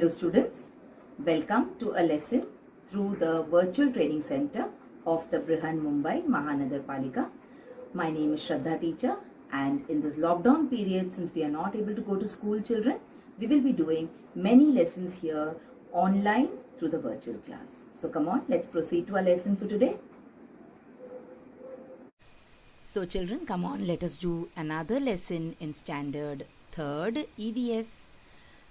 Hello students, welcome to a lesson through the virtual training center of the Brihan Mumbai Mahanagar Palika. My name is Shraddha teacher, and in this lockdown period, since we are not able to go to school children, we will be doing many lessons here online through the virtual class. So come on, let's proceed to our lesson for today. So children, come on, let us do another lesson in standard 3rd EVS.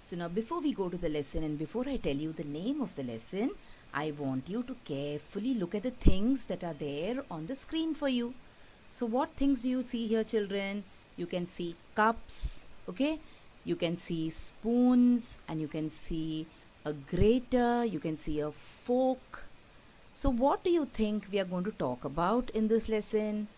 So now before we go to the lesson and before I tell you the name of the lesson, I want you to carefully look at the things that are there on the screen for you. So what things do you see here, children? You can see cups, okay? You can see spoons, and you can see a grater, you can see a fork. So what do you think we are going to talk about in this lesson?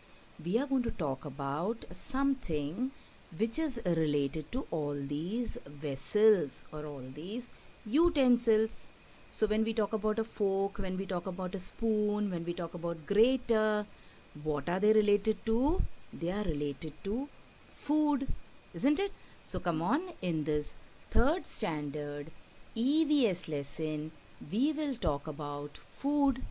We are going to talk about something which is related to all these vessels or all these utensils. So when we talk about a fork, when we talk about a spoon, when we talk about grater, what are they related to? They are related to food, isn't it? So come on, in this 3rd standard EVS lesson, we will talk about food,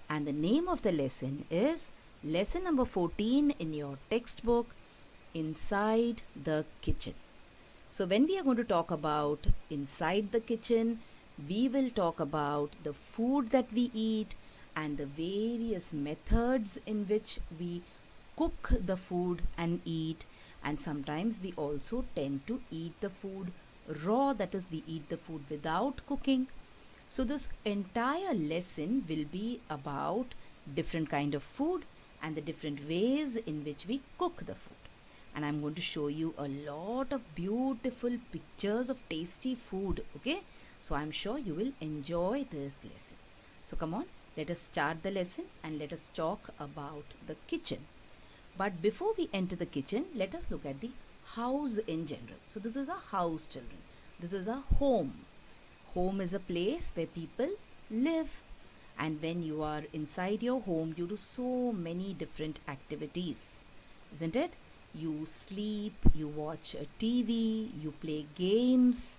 and the name of the lesson is lesson number 14 in your textbook, Inside the Kitchen. So when we are going to talk about inside the kitchen, we will talk about the food that we eat and the various methods in which we cook the food and eat, and sometimes we also tend to eat the food raw, that is, we eat the food without cooking. So this entire lesson will be about different kind of food and the different ways in which we cook the food. And I'm going to show you a lot of beautiful pictures of tasty food, okay? So I'm sure you will enjoy this lesson. So come on, let us start the lesson and let us talk about the kitchen. But before we enter the kitchen, let us look at the house in general. So this is a house, children. This is a home. Home is a place where people live. And when you are inside your home, you do so many different activities, isn't it? You sleep, you watch a TV, you play games,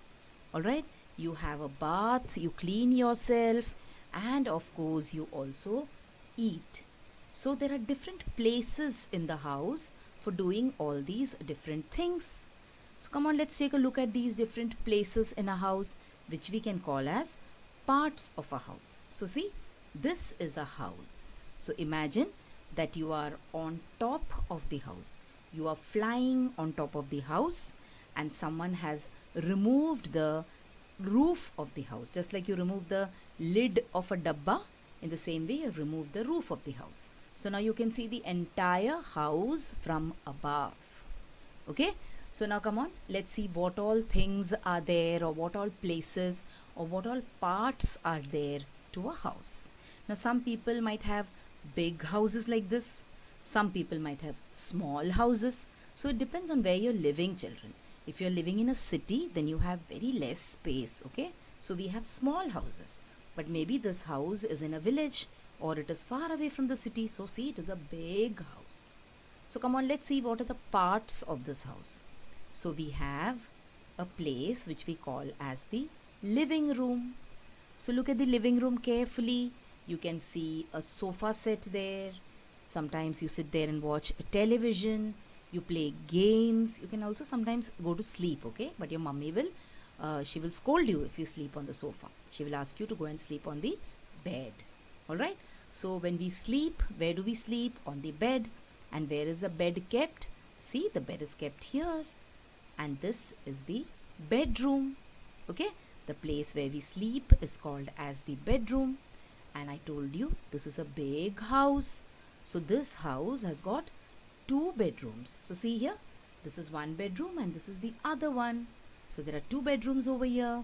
alright? You have a bath, you clean yourself, and of course you also eat. So there are different places in the house for doing all these different things. So come on, let's take a look at these different places in a house, which we can call as parts of a house. So see, this is a house. So imagine that you are on top of the house. You are flying on top of the house, and someone has removed the roof of the house. Just like you remove the lid of a dabba, in the same way you have removed the roof of the house. So now you can see the entire house from above. Okay? So now come on, let's see what all things are there, or what all places, or what all parts are there to a house. Now some people might have big houses like this. Some people might have small houses. So it depends on where you're living, children. If you're living in a city, then you have very less space, okay? So we have small houses. But maybe this house is in a village, or it is far away from the city. So see, it is a big house. So come on, let's see what are the parts of this house. So we have a place which we call as the living room. So look at the living room carefully. You can see a sofa set there. Sometimes you sit there and watch television, you play games, you can also sometimes go to sleep, okay? But your mummy will, she will scold you if you sleep on the sofa. She will ask you to go and sleep on the bed, alright? So when we sleep, where do we sleep? On the bed. And where is the bed kept? See, the bed is kept here. And this is the bedroom, okay? The place where we sleep is called as the bedroom. And I told you, this is a big house. So this house has got 2 bedrooms. So see here, this is one bedroom and this is the other one. So there are 2 bedrooms over here.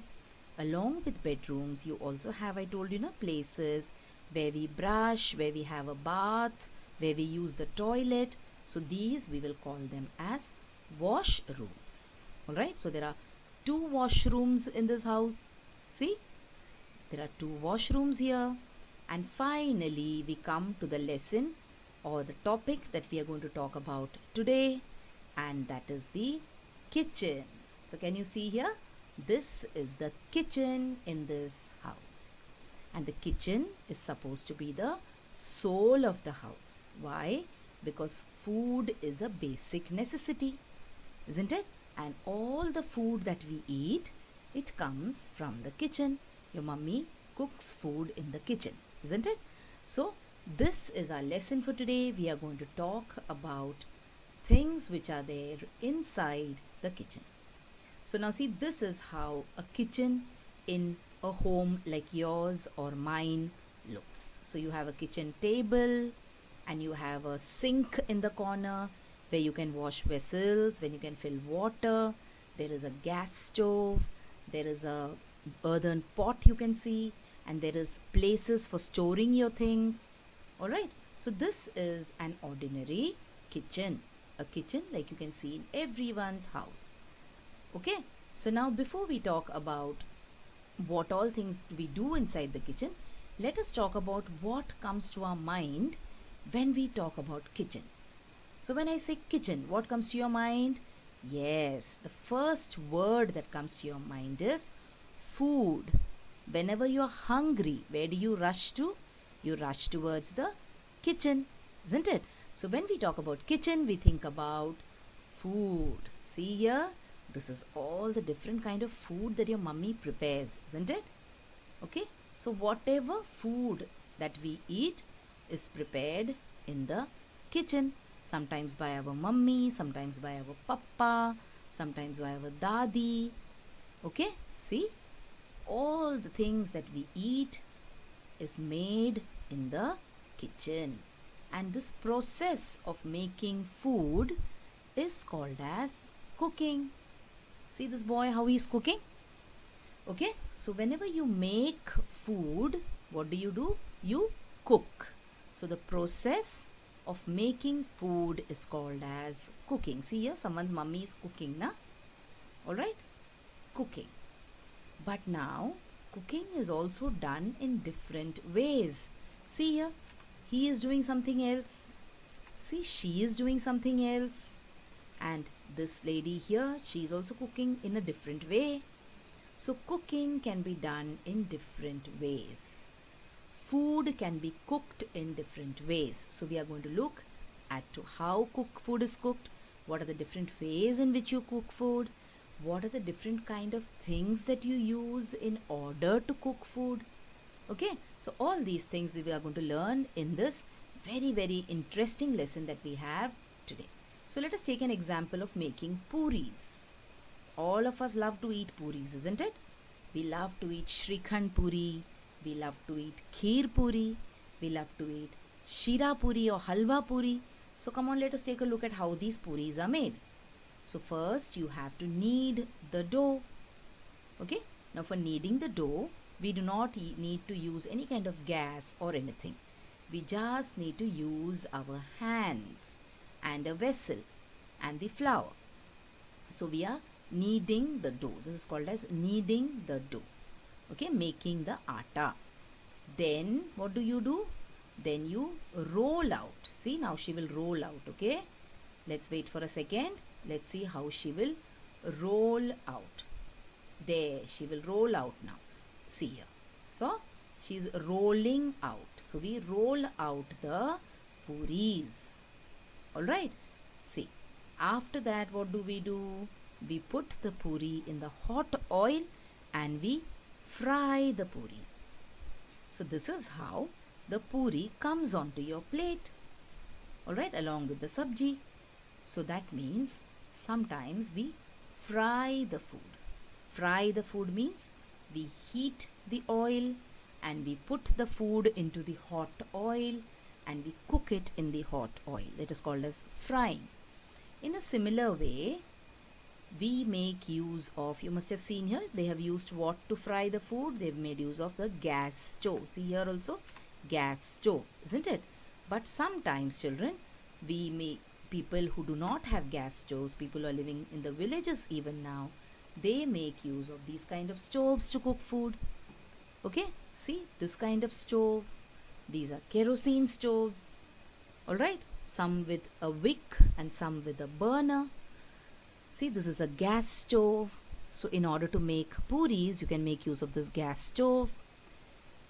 Along with bedrooms, you also have, I told you, places where we brush, where we have a bath, where we use the toilet. So these we will call them as washrooms. Alright, so there are 2 washrooms in this house. See, there are 2 washrooms here. And finally, we come to the lesson or the topic that we are going to talk about today, and that is the kitchen. So can you see here? This is the kitchen in this house. And the kitchen is supposed to be the soul of the house. Why? Because food is a basic necessity, isn't it? And all the food that we eat, it comes from the kitchen. Your mummy cooks food in the kitchen, isn't it? So, this is our lesson for today. We are going to talk about things which are there inside the kitchen. So now see, this is how a kitchen in a home like yours or mine looks. So you have a kitchen table and you have a sink in the corner where you can wash vessels, when you can fill water. There is a gas stove, there is a earthen pot you can see, and there is places for storing your things. All right, so this is an ordinary kitchen, a kitchen like you can see in everyone's house. Okay, so now before we talk about what all things we do inside the kitchen, let us talk about what comes to our mind when we talk about kitchen. So when I say kitchen, what comes to your mind? Yes, the first word that comes to your mind is food. Whenever you are hungry, where do you rush to? You rush towards the kitchen, isn't it? So when we talk about kitchen, we think about food. See here, this is all the different kind of food that your mummy prepares, isn't it? Okay, so whatever food that we eat is prepared in the kitchen. Sometimes by our mummy, sometimes by our papa, sometimes by our dadi. Okay, see, all the things that we eat is made in the kitchen. And this process of making food is called as cooking. See this boy, how he is cooking? Okay, so whenever you make food, what do? You cook. So the process of making food is called as cooking. See here, someone's mummy is cooking, na? Alright, cooking. But now, cooking is also done in different ways. See here, he is doing something else. See, she is doing something else. And this lady here, she is also cooking in a different way. So cooking can be done in different ways. Food can be cooked in different ways. So we are going to look at how food is cooked, what are the different ways in which you cook food, what are the different kind of things that you use in order to cook food. Okay, so all these things we are going to learn in this very, very interesting lesson that we have today. So let us take an example of making puris. All of us love to eat puris, isn't it? We love to eat Shrikhand puri, we love to eat Kheer puri, we love to eat Shira puri or Halwa puri. So come on, let us take a look at how these puris are made. So first you have to knead the dough. Okay, now for kneading the dough, we do not need to use any kind of gas or anything. We just need to use our hands and a vessel and the flour. So we are kneading the dough. This is called as kneading the dough. Okay, making the atta. Then what do? Then you roll out. See, now she will roll out. Okay, let's wait for a second. Let's see how she will roll out. There, she will roll out now. See here. So she's rolling out. So we roll out the puris. Alright, see, after that what do? We put the puri in the hot oil and we fry the puris. So this is how the puri comes onto your plate. Alright, along with the sabji. So that means sometimes we fry the food. Fry the food means we heat the oil and we put the food into the hot oil and we cook it in the hot oil. That is called as frying. In a similar way, we make use of, you must have seen here, they have used what to fry the food? They've made use of the gas stove. See here also, gas stove, isn't it? But sometimes, children, people who do not have gas stoves, people who are living in the villages even now, they make use of these kind of stoves to cook food. Okay, see this kind of stove. These are kerosene stoves. Alright, some with a wick and some with a burner. See, this is a gas stove. So in order to make puris, you can make use of this gas stove.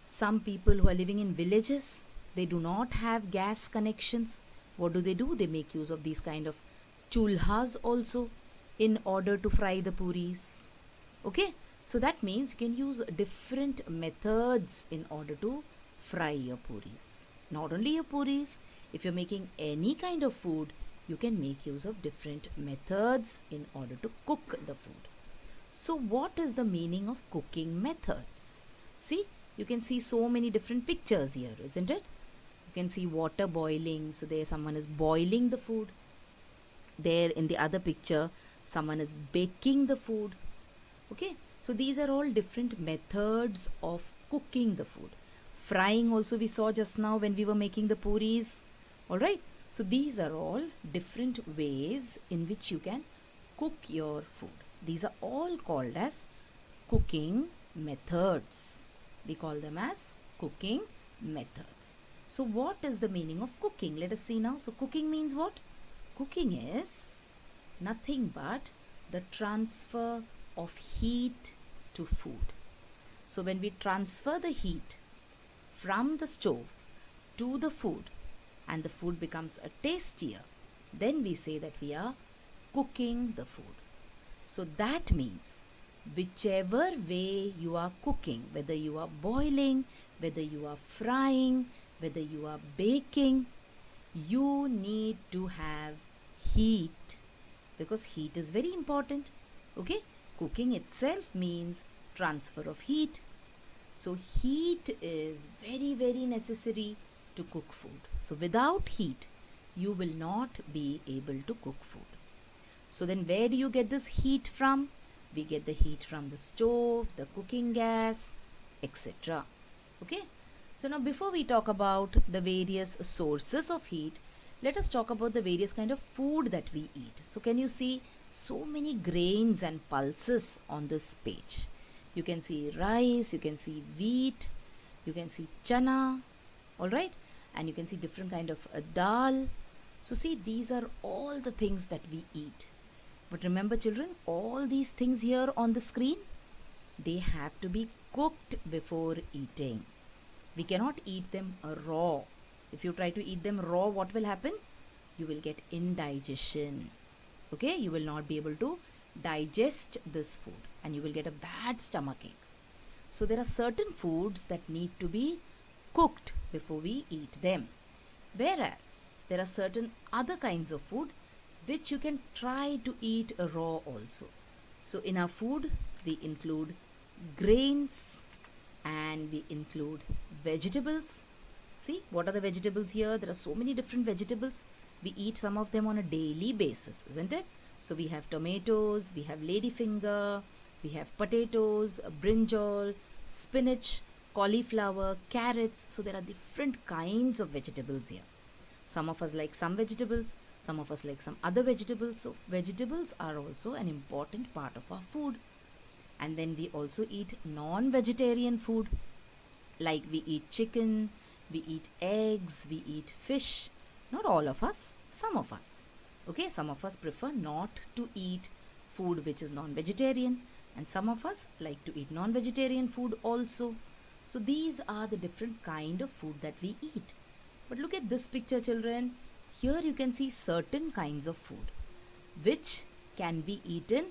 Some people who are living in villages, they do not have gas connections. What do? They make use of these kind of chulhas also in order to fry the puris. Okay, so that means you can use different methods in order to fry your puris. Not only your puris, if you're making any kind of food, you can make use of different methods in order to cook the food. So what is the meaning of cooking methods? See, you can see so many different pictures here, isn't it? You can see water boiling, so there someone is boiling the food. There in the other picture, someone is baking the food. Okay, so these are all different methods of cooking the food. Frying also we saw just now when we were making the puris. Alright, so these are all different ways in which you can cook your food. These are all called as cooking methods. We call them as cooking methods. So what is the meaning of cooking? Let us see now. So cooking means what? Cooking is nothing but the transfer of heat to food. So when we transfer the heat from the stove to the food and the food becomes a tastier, then we say that we are cooking the food. So that means whichever way you are cooking, whether you are boiling, whether you are frying, whether you are baking, you need to have heat, because heat is very important. Okay, cooking itself means transfer of heat. So heat is very necessary to cook food. So without heat, you will not be able to cook food. So then where do you get this heat from? We get the heat from the stove, the cooking gas, etc. Okay. So now before we talk about the various sources of heat, let us talk about the various kind of food that we eat. So can you see so many grains and pulses on this page? You can see rice, you can see wheat, you can see chana, alright, and you can see different kind of dal. So see, these are all the things that we eat. But remember children, all these things here on the screen, they have to be cooked before eating. We cannot eat them raw. If you try to eat them raw, what will happen? You will get indigestion. Okay, you will not be able to digest this food and you will get a bad stomachache. So there are certain foods that need to be cooked before we eat them. Whereas there are certain other kinds of food which you can try to eat raw also. So in our food, we include grains and we include vegetables. See, what are the vegetables here? There are so many different vegetables. We eat some of them on a daily basis, isn't it? So we have tomatoes, we have ladyfinger, we have potatoes, brinjal, spinach, cauliflower, carrots. So there are different kinds of vegetables here. Some of us like some vegetables, some of us like some other vegetables. So vegetables are also an important part of our food. And then we also eat non-vegetarian food, like we eat chicken, we eat eggs, we eat fish. Not all of us, some of us. Okay, some of us prefer not to eat food which is non-vegetarian, and some of us like to eat non-vegetarian food also. So these are the different kind of food that we eat. But look at this picture children. Here you can see certain kinds of food which can be eaten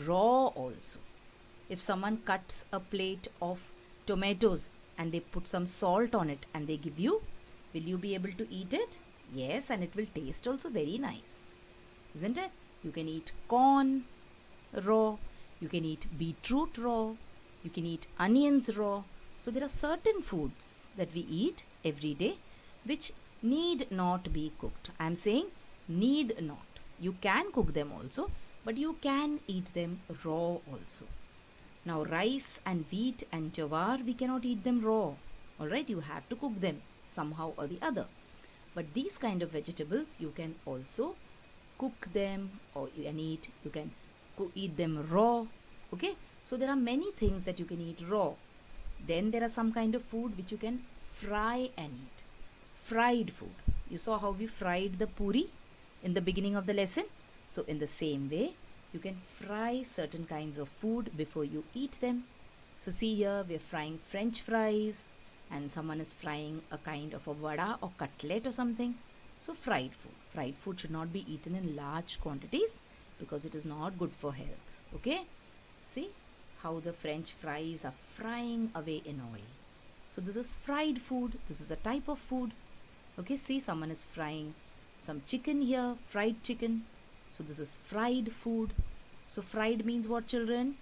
raw also. If someone cuts a plate of tomatoes and they put some salt on it and they give you, will you be able to eat it? Yes, and it will taste also very nice, isn't it? You can eat corn raw, you can eat beetroot raw, you can eat onions raw. So there are certain foods that we eat every day which need not be cooked. I am saying need not. You can cook them also, but you can eat them raw also. Now rice and wheat and jawar, we cannot eat them raw. Alright, you have to cook them somehow or the other. But these kind of vegetables, you can also cook them or you can eat them raw. Okay, so there are many things that you can eat raw. Then there are some kind of food which you can fry and eat. Fried food. You saw how we fried the puri in the beginning of the lesson. So in the same way, You can fry certain kinds of food before you eat them. So see here, we are frying French fries, and someone is frying a kind of a vada or cutlet or something. So fried food. Fried food should not be eaten in large quantities because it is not good for health. Okay? See how the French fries are frying away in oil. So this is fried food. This is a type of food. Okay, see, someone is frying some chicken here, fried chicken. So this is fried food. So fried means what, children?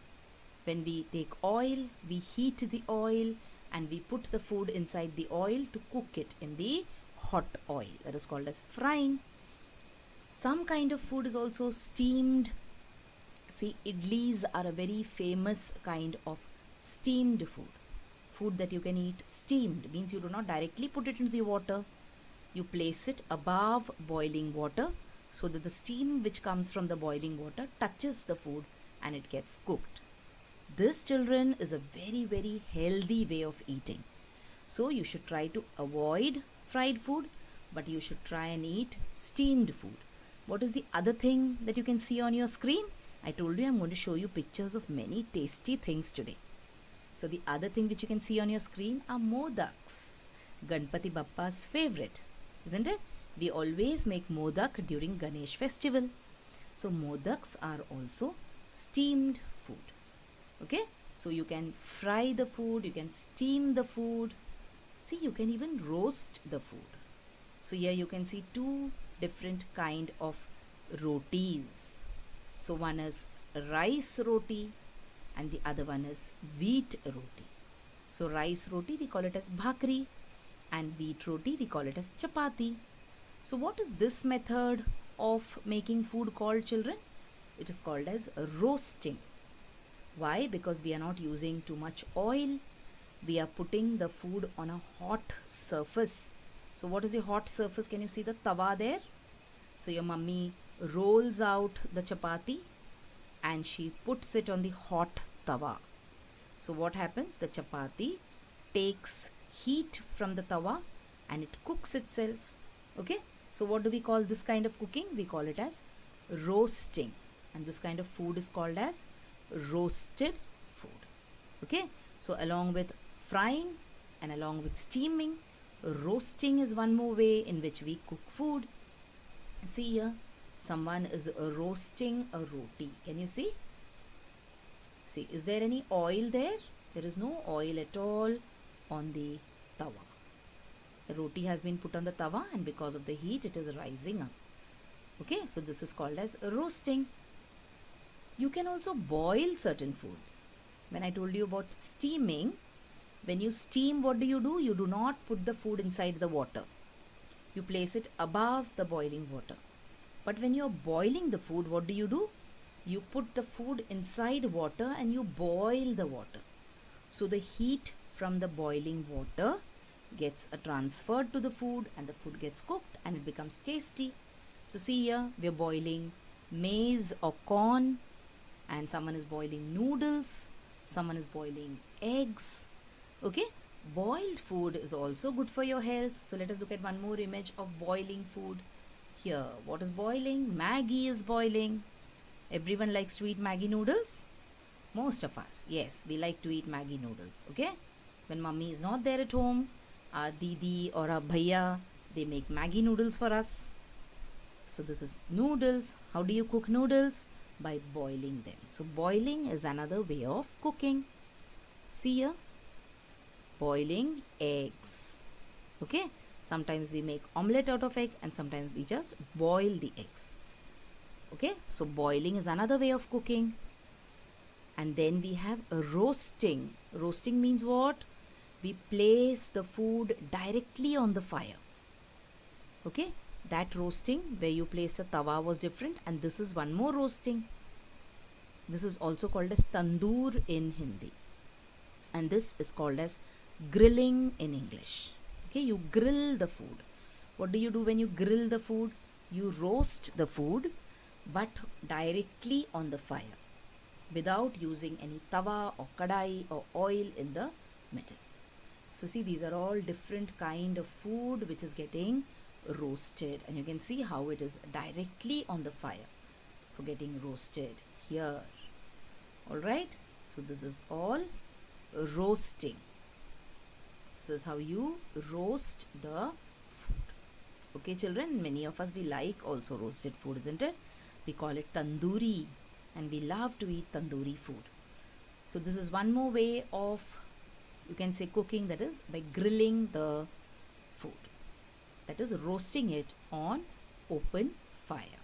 When we take oil, we heat the oil and we put the food inside the oil to cook it in the hot oil. That is called as frying. Some kind of food is also steamed. See, idlis are a very famous kind of steamed food. Food that you can eat steamed means you do not directly put it into the water. You place it above boiling water so that the steam which comes from the boiling water touches the food and it gets cooked. This, children, is a very, very healthy way of eating. So you should try to avoid fried food, but you should try and eat steamed food. What is the other thing that you can see on your screen? I told you I'm going to show you pictures of many tasty things today. So the other thing which you can see on your screen are modaks, Ganpati Bappa's favorite, isn't it? We always make modak during Ganesh festival. So modaks are also steamed food. Okay, so you can fry the food, you can steam the food. See, you can even roast the food. So here you can see two different kind of rotis. So one is rice roti and the other one is wheat roti. So rice roti we call it as bhakri and wheat roti we call it as chapati. So what is this method of making food called, children? It is called as roasting. Why? Because we are not using too much oil. We are putting the food on a hot surface. So what is the hot surface? Can you see the tawa there? So your mummy rolls out the chapati and she puts it on the hot tawa. So what happens? The chapati takes heat from the tawa and it cooks itself. Okay? So what do we call this kind of cooking? We call it as roasting. And this kind of food is called as roasted food. Okay, so along with frying and along with steaming, roasting is one more way in which we cook food. See here, someone is roasting a roti. Can you see? See, is there any oil there? There is no oil at all on the tawa. The roti has been put on the tawa and because of the heat it is rising up. Okay, so this is called as roasting. You can also boil certain foods. When I told you about steaming, when you steam, what do? You do not put the food inside the water. You place it above the boiling water. But when you are boiling the food, what do? You put the food inside water and you boil the water. So the heat from the boiling water gets transferred to the food and the food gets cooked and it becomes tasty. So see here, we are boiling maize or corn, and someone is boiling noodles, someone is boiling eggs. Okay, boiled food is also good for your health. So let us look at one more image of boiling food. Here, what is boiling? Maggi is boiling. Everyone likes to eat Maggi noodles? Most of us, yes, we like to eat Maggi noodles. Okay, when mummy is not there at home, our didi or our bhaiya, they make Maggi noodles for us. So this is noodles. How do you cook noodles? By boiling them. So boiling is another way of cooking. See here, boiling eggs. Okay, sometimes we make omelette out of egg and sometimes we just boil the eggs. Okay, so boiling is another way of cooking. And then we have roasting. Roasting means what? We place the food directly on the fire. Okay, that roasting where you placed a tawa was different, and this is one more roasting. This is also called as tandoor in Hindi, and this is called as grilling in English. Okay, you grill the food. What do you do when you grill the food? You roast the food but directly on the fire without using any tawa or kadai or oil in the middle. So see, these are all different kind of food which is getting roasted, and you can see how it is directly on the fire. for getting roasted here. Alright, so this is all roasting. This is how you roast the food. Okay children, many of us we like also roasted food, isn't it? We call it tandoori and we love to eat tandoori food. So this is one more way of, you can say, cooking, that is by grilling the food. That is roasting it on open fire.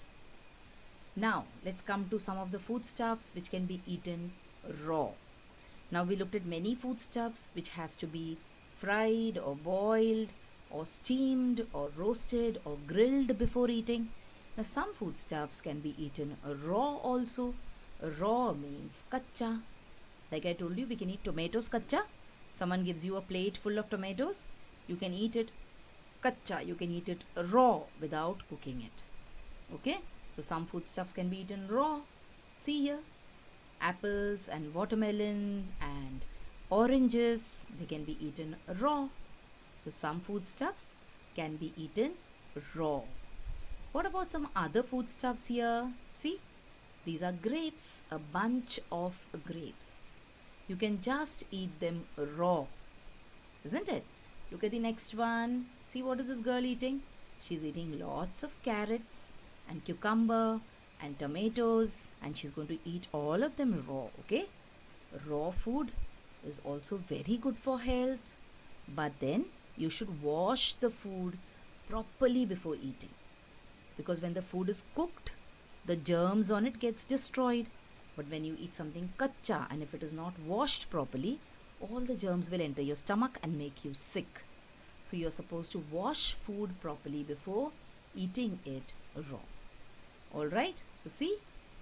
Now let's come to some of the foodstuffs which can be eaten raw. Now we looked at many foodstuffs which has to be fried or boiled or steamed or roasted or grilled before eating. Now some foodstuffs can be eaten raw also. Raw means kacha. Like I told you, we can eat tomatoes kacha. Someone gives you a plate full of tomatoes. You can eat it kacha. You can eat it raw without cooking it. Okay? So some foodstuffs can be eaten raw. See here. Apples and watermelon and oranges, they can be eaten raw. So some foodstuffs can be eaten raw. What about some other foodstuffs here? See, these are grapes, a bunch of grapes. You can just eat them raw, isn't it? Look at the next one. See, what is this girl eating? She's eating lots of carrots and cucumber and tomatoes, and she's going to eat all of them raw. Okay, raw food is also very good for health, but then you should wash the food properly before eating, because when the food is cooked, the germs on it gets destroyed. But when you eat something kacha and if it is not washed properly, all the germs will enter your stomach and make you sick. So you're supposed to wash food properly before eating it raw. Alright, so see,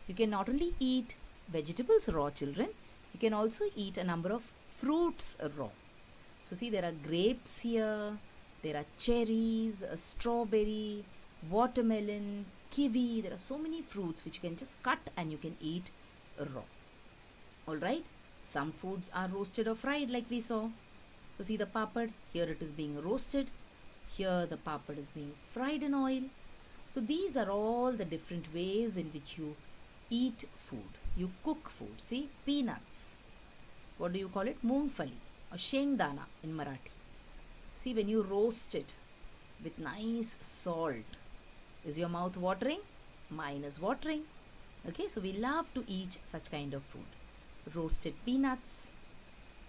you can not only eat vegetables raw, children, you can also eat a number of fruits raw. So see, there are grapes here, there are cherries, a strawberry, watermelon, kiwi. There are so many fruits which you can just cut and you can eat raw. Alright, some foods are roasted or fried like we saw. So see the papad, here it is being roasted, here the papad is being fried in oil. So these are all the different ways in which you eat food, you cook food. See, peanuts, what do you call it? Moongfali or shengdana in Marathi. See, when you roast it with nice salt, is your mouth watering? Mine is watering. Okay, so we love to eat such kind of food. Roasted peanuts.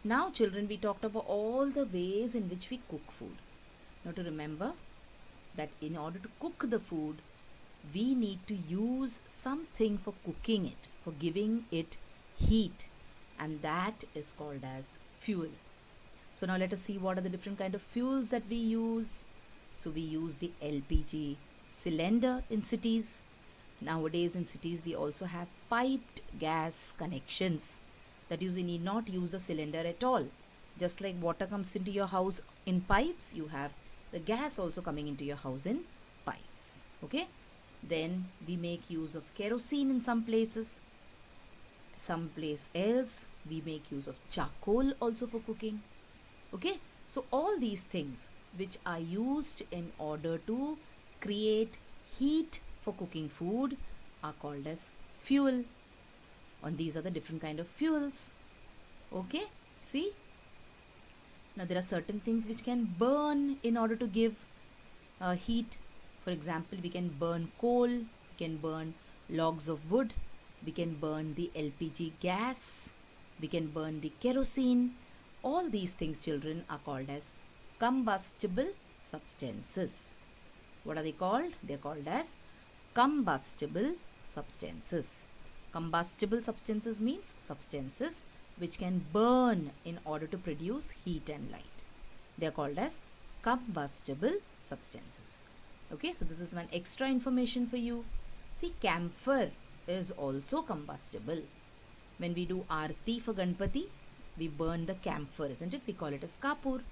Now children, we talked about all the ways in which we cook food. Now to remember that in order to cook the food, we need to use something for cooking it, for giving it heat, and that is called as fuel. So now let us see what are the different kind of fuels that we use. So we use the LPG cylinder in cities. Nowadays in cities we also have piped gas connections. That is, you need not use a cylinder at all. Just like water comes into your house in pipes, you have the gas also coming into your house in pipes. Okay, then we make use of kerosene in some places. Some place else we make use of charcoal also for cooking. Okay, so all these things which are used in order to create heat for cooking food are called as fuel. And these are the different kind of fuels. Okay, see, now there are certain things which can burn in order to give heat. For example, we can burn coal, we can burn logs of wood, we can burn the LPG gas, we can burn the kerosene. All these things, children, are called as combustible substances. What are they called? They are called as combustible substances. Combustible substances means substances which can burn in order to produce heat and light. They are called as combustible substances. Okay, so this is one extra information for you. See, camphor is also combustible. When we do Aarti for Ganpati, we burn the camphor, isn't it? We call it as kapur.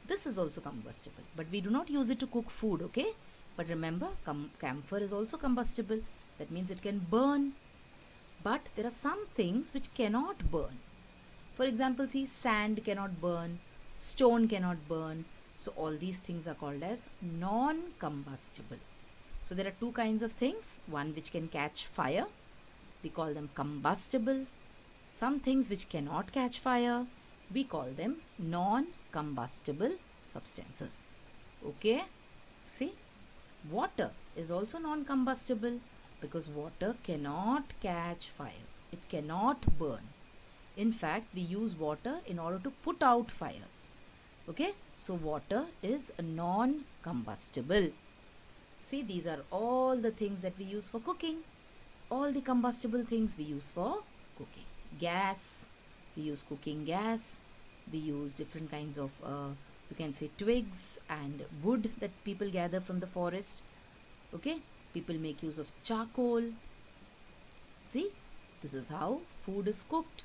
This is also combustible, but we do not use it to cook food, okay? But remember, camphor is also combustible. That means it can burn. But there are some things which cannot burn. For example, see, sand cannot burn, stone cannot burn. So all these things are called as non-combustible. So there are two kinds of things. One which can catch fire we call them combustible. Some things which cannot catch fire, we call them non-combustible substances. Okay? See, water is also non-combustible because water cannot catch fire. It cannot burn. In fact, we use water in order to put out fires. Okay? So, water is a non-combustible. See, these are all the things that we use for cooking. All the combustible things we use for cooking. Gas, we use cooking gas. We use different kinds of, you can say, twigs and wood that people gather from the forest. Okay? People make use of charcoal. See, this is how food is cooked.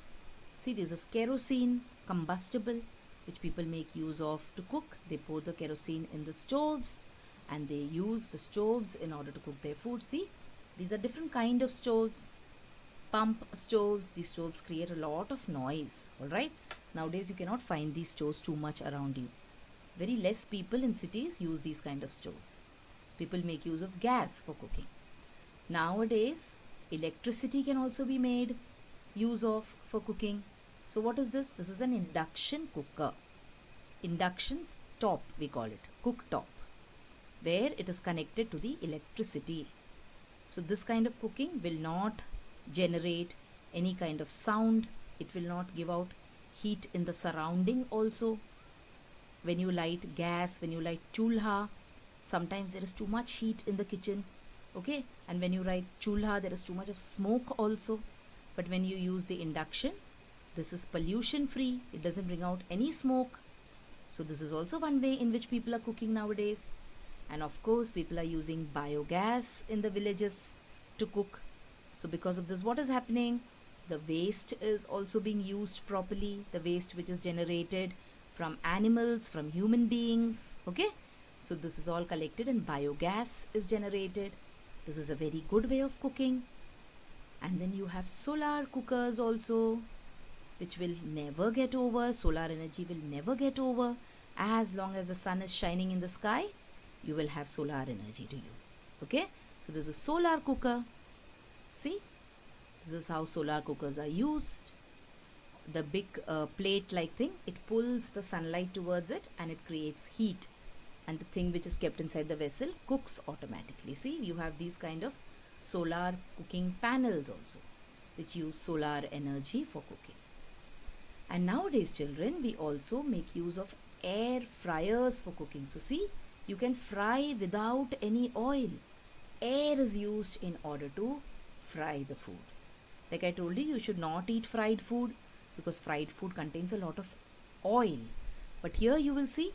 See, this is kerosene, combustible, which people make use of to cook. They pour the kerosene in the stoves and they use the stoves in order to cook their food. See, these are different kind of stoves. Pump stoves, these stoves create a lot of noise, alright. Nowadays you cannot find these stoves too much around you. Very less people in cities use these kind of stoves. People make use of gas for cooking. Nowadays, electricity can also be made use of for cooking. So what is this? This is an induction cooker. Induction top we call it, cooktop, where it is connected to the electricity. So this kind of cooking will not generate any kind of sound. It will not give out heat in the surrounding also. When you light gas, when you light chulha, sometimes there is too much heat in the kitchen. Okay, and when you light chulha, there is too much of smoke also. But when you use the induction, this is pollution free. It doesn't bring out any smoke. So this is also one way in which people are cooking nowadays. And of course, people are using biogas in the villages to cook. So because of this, what is happening? The waste is also being used properly. The waste which is generated from animals, from human beings. Okay. So this is all collected and biogas is generated. This is a very good way of cooking. And then you have solar cookers also, which will never get over. Solar energy will never get over. As long as the sun is shining in the sky, you will have solar energy to use. Okay. So this is solar cooker. See, this is how solar cookers are used. The big plate like thing, it pulls the sunlight towards it and it creates heat. And the thing which is kept inside the vessel cooks automatically. See, you have these kind of solar cooking panels also, which use solar energy for cooking. And nowadays, children, we also make use of air fryers for cooking. So see, you can fry without any oil. Air is used in order to fry the food. Like I told you, you should not eat fried food because fried food contains a lot of oil. But here you will see,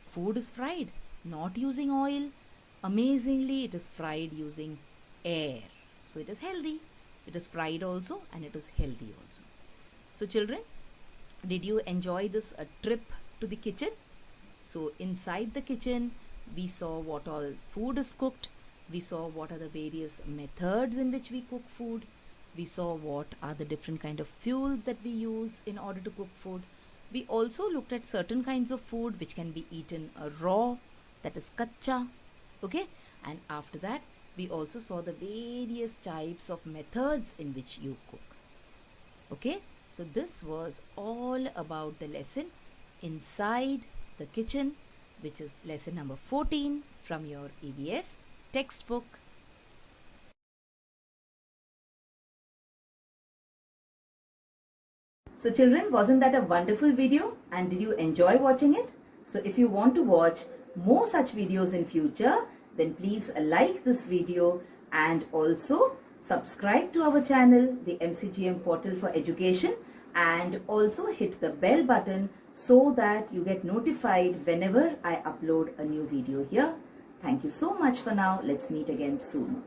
food is fried, not using oil. Amazingly, it is fried using air. So it is healthy. It is fried also and it is healthy also. So children, did you enjoy this trip to the kitchen? So inside the kitchen, we saw what all food is cooked. We saw what are the various methods in which we cook food. We saw what are the different kind of fuels that we use in order to cook food. We also looked at certain kinds of food which can be eaten raw, that is kacha. Okay, and after that we also saw the various types of methods in which you cook. Okay, so this was all about the lesson inside the kitchen, which is lesson number 14 from your EVS textbook. So children, wasn't that a wonderful video? And did you enjoy watching it? So if you want to watch more such videos in future, then please like this video and also subscribe to our channel, the MCGM Portal for Education, and also hit the bell button so that you get notified whenever I upload a new video here. Thank you so much for now. Let's meet again soon.